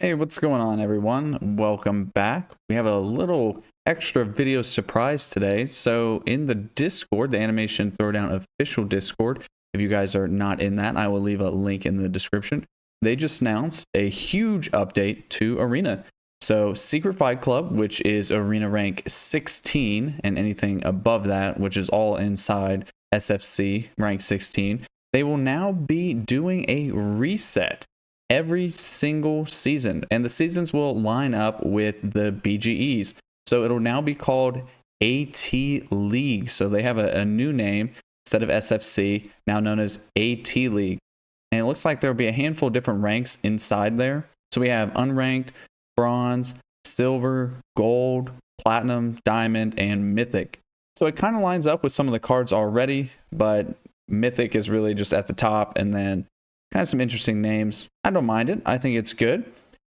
Hey, what's going on, everyone? Welcome back. We have a little extra video surprise today. So in the Discord, the Animation Throwdown official Discord, if you guys are not in that, I will leave a link in the description. They just announced a huge update to Arena. So Secret Fight Club, which is Arena rank 16, and anything above that, which is all inside SFC rank 16, they will now be doing a reset every single season, and the seasons will line up with the BGEs. So it'll now be called AT League. So they have a new name instead of SFC, now known as AT League. And it looks like there'll be a handful of different ranks inside there. So we have unranked, bronze, silver, gold, platinum, diamond, and mythic. So it kind of lines up with some of the cards already, but mythic is really just at the top, and then kind of some interesting names. I don't mind it. I think it's good.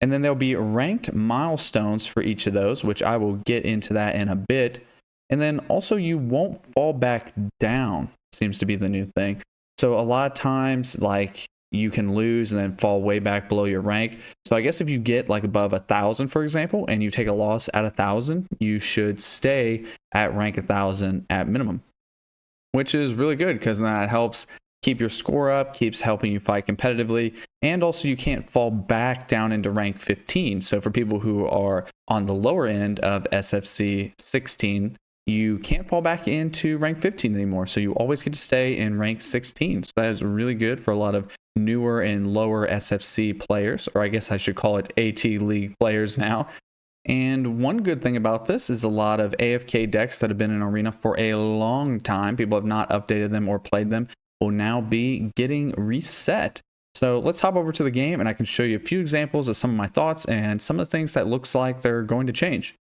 And then there'll be ranked milestones for each of those, which I will get into that in a bit. And then also you won't fall back down, seems to be the new thing. So a lot of times, like, you can lose and then fall way back below your rank. So I guess if you get like above 1,000, for example, and you take a loss at 1,000, you should stay at rank 1,000 at minimum, which is really good because that helps keep your score up, keeps helping you fight competitively, and also you can't fall back down into rank 15. So for people who are on the lower end of SFC 16, you can't fall back into rank 15 anymore. So you always get to stay in rank 16. So that is really good for a lot of newer and lower SFC players, or I guess I should call it AT League players now. And one good thing about this is a lot of AFK decks that have been in Arena for a long time, people have not updated them or played them, will now be getting reset. So let's hop over to the game and I can show you a few examples of some of my thoughts and some of the things that looks like they're going to change.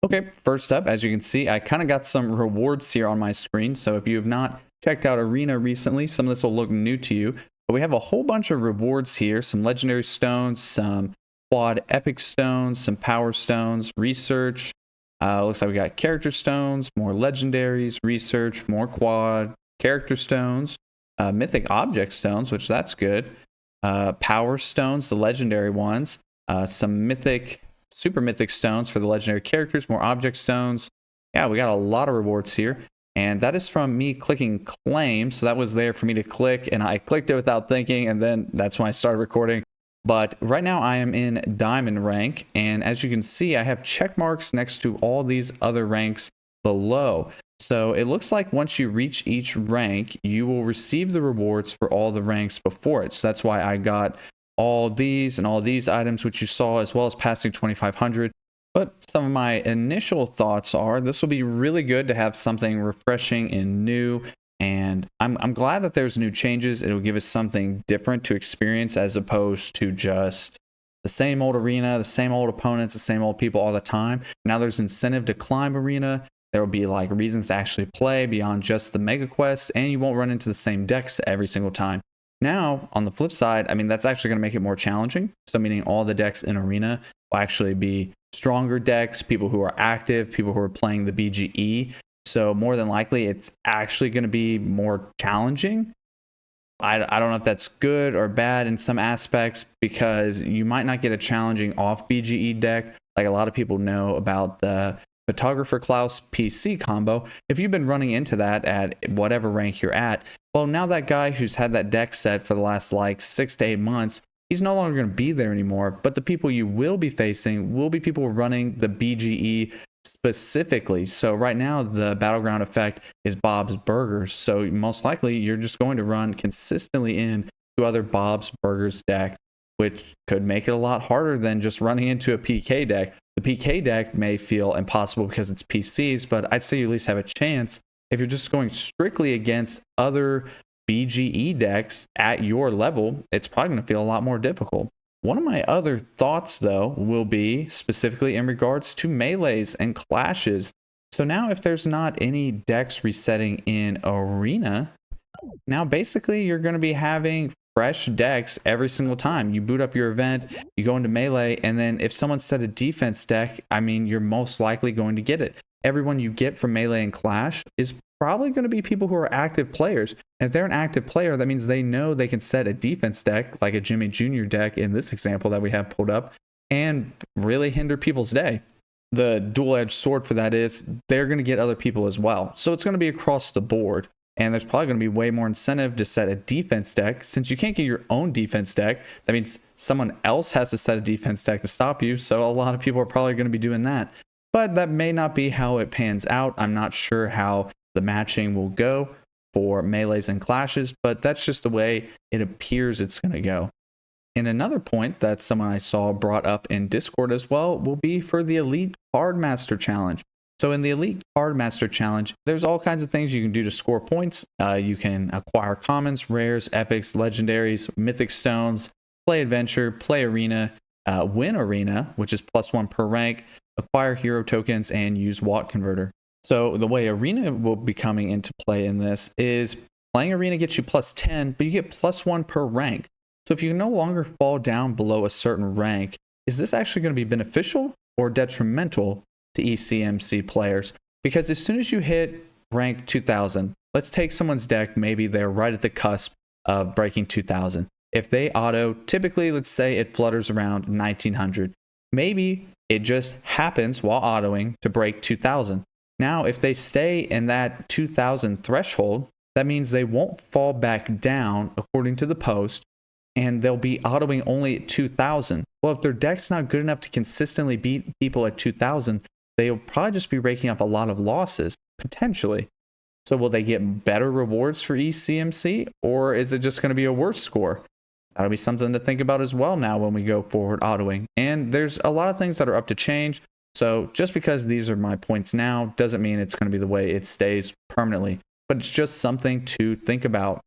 Okay, first up, as you can see, I kind of got some rewards here on my screen. So if you have not checked out Arena recently, some of this will look new to you. But we have a whole bunch of rewards here, some legendary stones, some quad epic stones, some power stones, research. Looks like we got character stones, more legendaries, research, more quad, character stones, mythic object stones, which that's good. Power stones, the legendary ones. Some mythic, super mythic stones for the legendary characters, more object stones. Yeah, we got a lot of rewards here. And that is from me clicking claim. So that was there for me to click, and I clicked it without thinking, and then that's when I started recording. But right now I am in diamond rank, and as you can see, I have check marks next to all these other ranks below. So it looks like once you reach each rank, you will receive the rewards for all the ranks before it. So that's why I got all these and all these items, which you saw, as well as passing 2,500. But some of my initial thoughts are this will be really good to have something refreshing and new. And I'm glad that there's new changes. It'll give us something different to experience as opposed to just the same old Arena, the same old opponents, the same old people all the time. Now there's incentive to climb Arena. There will be like reasons to actually play beyond just the mega quests, and you won't run into the same decks every single time. Now, on the flip side, I mean, that's actually going to make it more challenging. So meaning all the decks in Arena will actually be stronger decks, people who are active, people who are playing the BGE. So more than likely, it's actually going to be more challenging. I don't know if that's good or bad in some aspects, because you might not get a challenging off BGE deck. Like a lot of people know about the Photographer Klaus PC combo. If you've been running into that at whatever rank you're at, well, now that guy who's had that deck set for the last like 6 to 8 months, he's no longer going to be there anymore. But the people you will be facing will be people running the BGE specifically. So right now the battleground effect is Bob's Burgers. So most likely you're just going to run consistently into other Bob's Burgers decks, which could make it a lot harder than just running into a PK deck. The PK deck may feel impossible because it's PCs, but I'd say you at least have a chance if you're just going strictly against other BGE decks at your level. It's probably going to feel a lot more difficult. One of my other thoughts, though, will be specifically in regards to melees and clashes. So now if there's not any decks resetting in Arena, now basically you're going to be having fresh decks every single time. You boot up your event, you go into melee, and then if someone set a defense deck, I mean, you're most likely going to get it. Everyone you get from melee and clash is probably going to be people who are active players. And if they're an active player, that means they know they can set a defense deck, like a Jimmy Jr. deck in this example that we have pulled up. and really hinder people's day. The dual-edged sword for that is they're going to get other people as well. So it's going to be across the board. And there's probably going to be way more incentive to set a defense deck. Since you can't get your own defense deck, that means someone else has to set a defense deck to stop you. So a lot of people are probably going to be doing that. But that may not be how it pans out. I'm not sure how the matching will go for melees and clashes, but that's just the way it appears it's going to go. And another point that someone I saw brought up in Discord as well will be for the Elite Card Master Challenge. So in the Elite Card Master Challenge, there's all kinds of things you can do to score points. You can acquire commons, rares, epics, legendaries, mythic stones, play adventure, play arena, win arena, which is +1 per rank, acquire hero tokens, and use Watt Converter. So the way arena will be coming into play in this is playing arena gets you +10, but you get +1 per rank. So if you no longer fall down below a certain rank, is this actually going to be beneficial or detrimental to ECMC players? Because as soon as you hit rank 2000, let's take someone's deck, maybe they're right at the cusp of breaking 2000. If they auto, typically let's say it flutters around 1900. Maybe it just happens while autoing to break 2000. Now if they stay in that 2000 threshold, that means they won't fall back down according to the post, and they'll be autoing only at 2000. Well, if their deck's not good enough to consistently beat people at 2000, they'll probably just be raking up a lot of losses, potentially. So will they get better rewards for ECMC, or is it just going to be a worse score? That'll be something to think about as well now when we go forward autoing. And there's a lot of things that are up to change. So just because these are my points now doesn't mean it's going to be the way it stays permanently, but it's just something to think about.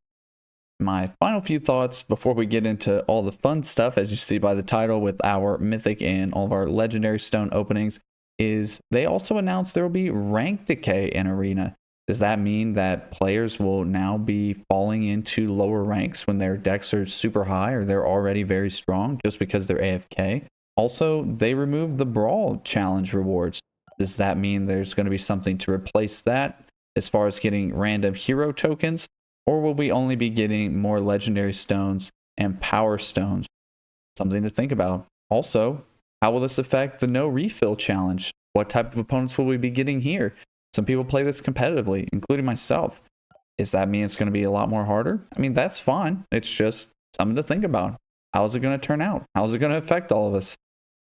My final few thoughts before we get into all the fun stuff, as you see by the title with our mythic and all of our legendary stone openings, is they also announced there will be rank decay in arena. Does that mean that players will now be falling into lower ranks when their decks are super high or they're already very strong just because they're AFK? Also, they removed the Brawl challenge rewards. Does that mean there's going to be something to replace that as far as getting random hero tokens? Or will we only be getting more legendary stones and power stones? Something to think about. Also, how will this affect the no refill challenge? What type of opponents will we be getting here? Some people play this competitively, including myself. Does that mean it's going to be a lot more harder? I mean, that's fine. It's just something to think about. How's it going to turn out? How's it going to affect all of us?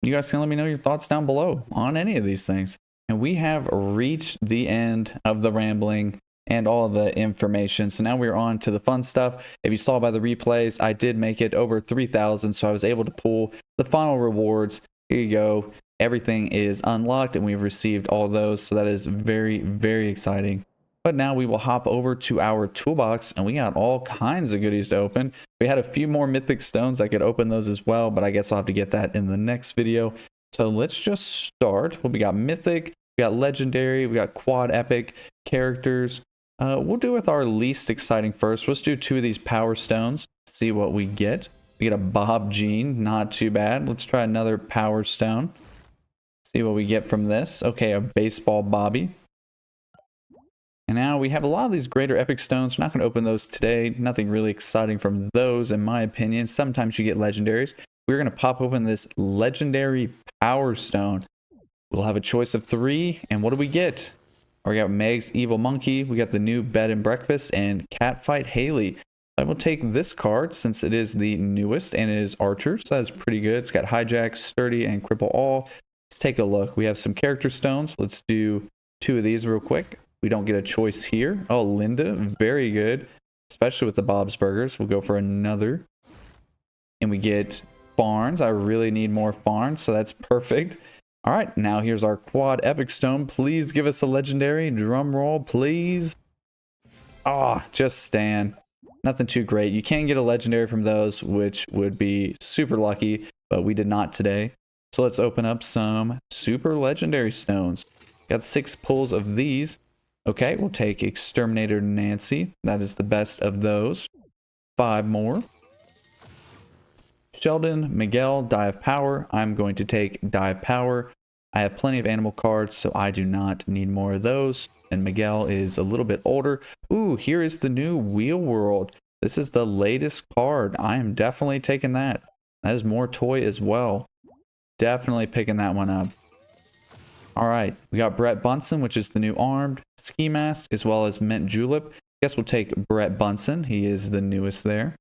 You guys can let me know your thoughts down below on any of these things. And we have reached the end of the rambling and all the information. So now we're on to the fun stuff. If you saw by the replays, I did make it over 3,000, so I was able to pull the final rewards. Here you go. Everything is unlocked and we've received all those, so that is very, very exciting. But now we will hop over to our toolbox, and we got all kinds of goodies to open. We had a few more mythic stones. I could open those as well, but I guess I'll have to get that in the next video. So let's just start. Well, we got mythic, we got legendary, we got quad epic characters. We'll do with our least exciting first. Let's do 2 of these power stones, see what we get. We get a Bob Jean, not too bad. Let's try another power stone, see what we get from this. Okay, a baseball Bobby. And now we have a lot of these greater epic stones. We're not going to open those today. Nothing really exciting from those, in my opinion. Sometimes you get legendaries. We're going to pop open this legendary power stone. We'll have a choice of 3, and what do we get? We got Meg's Evil Monkey, we got the new Bed and Breakfast, and Catfight Haley. I will take this card since it is the newest and it is Archer, so that's pretty good. It's got Hijack, Sturdy, and Cripple All. Let's take a look. We have some character stones. Let's do 2 of these real quick. We don't get a choice here. Oh, Linda, very good, especially with the Bob's Burgers. We'll go for another. And we get Farns. I really need more Farns, so that's perfect. All right, now here's our quad epic stone. Please give us a legendary. Drum roll, please. Ah, just Stan. Nothing too great. You can get a legendary from those, which would be super lucky, but we did not today. So let's open up some super legendary stones. Got 6 pulls of these. Okay, we'll take Exterminator Nancy. That is the best of those. 5 more. Sheldon, Miguel, Die of Power. I'm going to take Die of Power. I have plenty of animal cards, so I do not need more of those. And Miguel is a little bit older. Ooh, here is the new Wheel World. This is the latest card. I am definitely taking that. That is more toy as well. definitely picking that one up. All right, we got Brett Bunsen, which is the new armed ski mask, as well as Mint Julep. Guess we'll take Brett Bunsen. He is the newest there.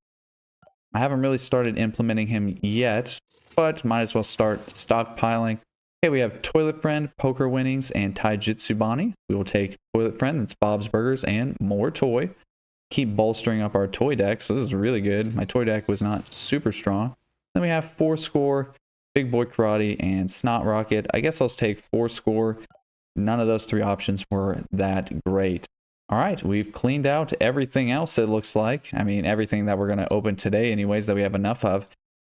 I haven't really started implementing him yet, but might as well start stockpiling. Okay, we have Toilet Friend, Poker Winnings, and Taijutsu Bonnie. We will take Toilet Friend, that's Bob's Burgers, and more toy. Keep bolstering up our toy deck, so this is really good. My toy deck was not super strong. Then we have 4 Score, Big Boy Karate, and Snot Rocket. I guess I'll take 4 Score. None of those 3 options were that great. All right, we've cleaned out everything else, it looks like. I mean, everything that we're going to open today anyways that we have enough of.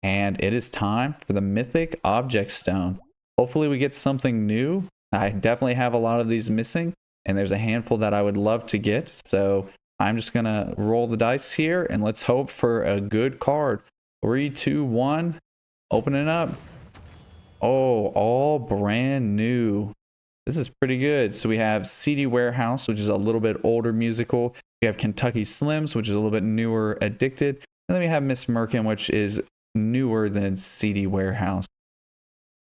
And it is time for the Mythic Object Stone. Hopefully we get something new. I definitely have a lot of these missing, and there's a handful that I would love to get. So I'm just going to roll the dice here, and let's hope for a good card. 3, 2, 1. Open it up. Oh, all brand new. This is pretty good. So we have CD Warehouse, which is a little bit older musical. We have Kentucky Slims, which is a little bit newer, Addicted. And then we have Miss Merkin, which is newer than CD Warehouse.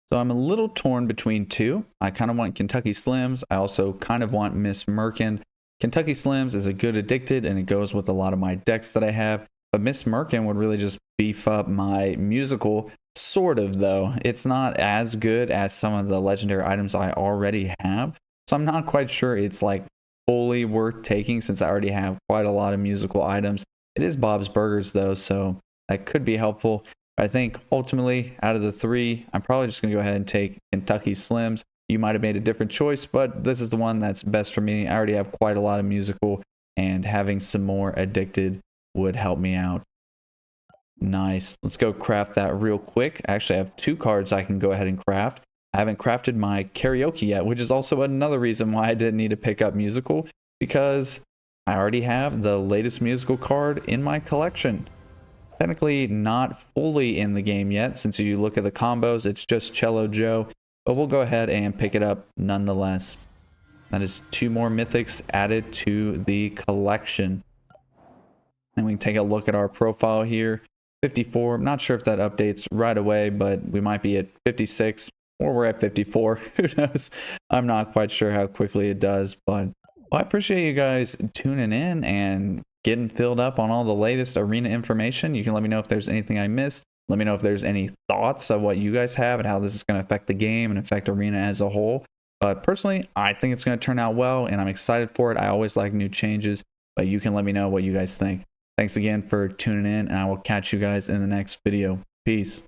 So I'm a little torn between 2. I kind of want Kentucky Slims. I also kind of want Miss Merkin. Kentucky Slims is a good Addicted, and it goes with a lot of my decks that I have. But Miss Merkin would really just beef up my musical, sort of, though. It's not as good as some of the legendary items I already have. So I'm not quite sure it's like fully worth taking since I already have quite a lot of musical items. It is Bob's Burgers, though, so that could be helpful. I think ultimately, out of the 3, I'm probably just going to go ahead and take Kentucky Slims. You might have made a different choice, but this is the one that's best for me. I already have quite a lot of musical, and having some more Addicted would help me out. Nice. Let's go craft that real quick. Actually, I have 2 cards I can go ahead and craft. I haven't crafted my karaoke yet, which is also another reason why I didn't need to pick up musical, because I already have the latest musical card in my collection. Technically not fully in the game yet, since you look at the combos, it's just Cello Joe, but we'll go ahead and pick it up nonetheless. That is 2 more mythics added to the collection. And we can take a look at our profile here. 54. I'm not sure if that updates right away, but we might be at 56 or we're at 54. Who knows? I'm not quite sure how quickly it does, but I appreciate you guys tuning in and getting filled up on all the latest arena information. You can let me know if there's anything I missed. Let me know if there's any thoughts of what you guys have and how this is going to affect the game and affect arena as a whole. But personally, I think it's going to turn out well, and I'm excited for it. I always like new changes, but you can let me know what you guys think. Thanks again for tuning in, and I will catch you guys in the next video. Peace.